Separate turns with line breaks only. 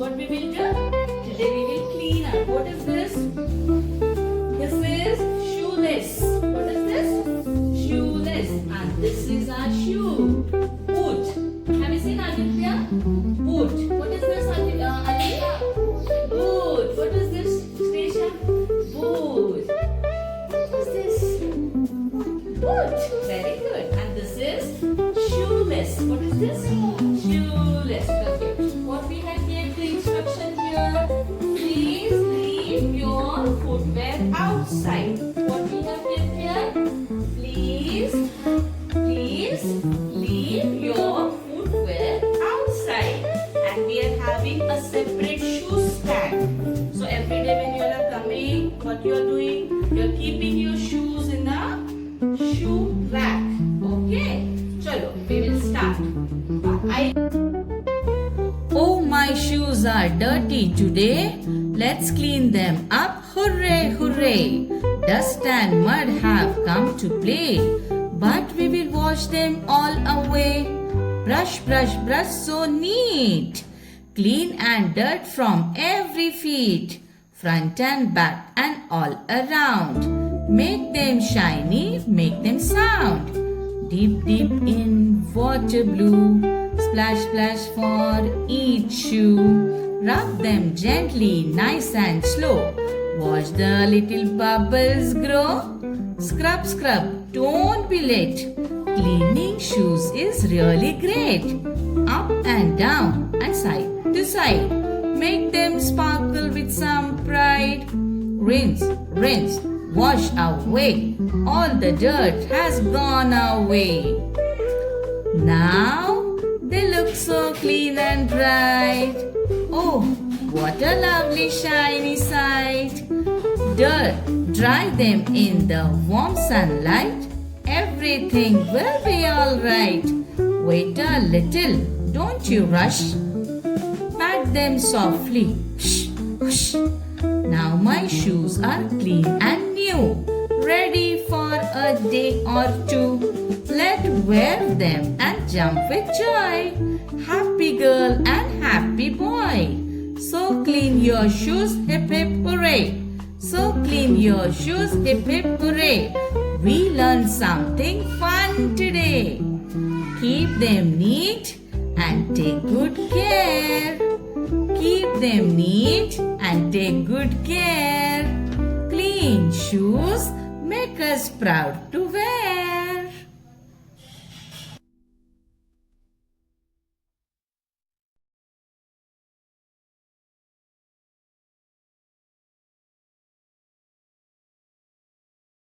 what we will do? Today we will clean up. What is this? This is shoeless. What is this? Shoeless. And this is our shoe. Boot. Have you seen Aditya? Boot. What is this, Alika? Boot. What is this, Sresha? Boot. What is this? Boot. Very good. And this is shoeless. What is this? Shoeless. Okay. What we have gave the instruction here. Please leave your footwear outside. What we have given here. Please leave your footwear outside. And we are having a separate shoe stand. So every day when you are coming, what you are doing? You are keeping your shoes in a shoe rack. Okay. Chalo, we will start. Oh, my shoes are dirty today. Let's clean them up. Hooray, hooray. Dust and mud have come to play. But we will wash them all away. Brush, brush, brush so neat. Clean and dirt from every feet. Front and back and all around. Make them shiny, make them sound. Deep, deep in water blue. Splash, splash for each shoe. Rub them gently, nice and slow. Watch the little bubbles grow. Scrub, scrub, don't be late. Cleaning shoes is really great. Up and down and side to side. Make them sparkle with some pride. Rinse, rinse, wash away. All the dirt has gone away. Now they look so clean and bright. Oh, what a lovely shiny sight. Dirt, dry them in the warm sunlight. Everything will be alright. Wait a little, don't you rush. Pat them softly. Shh, shh. Now my shoes are clean and new. Ready for a day or two. Let's wear them and jump with joy. Happy girl and happy boy. So clean your shoes, hip hip hooray. So clean your shoes, hip hip hooray. We learned something fun today. Keep them neat and take good care. Keep them neat and take good care. Clean shoes make us proud to wear.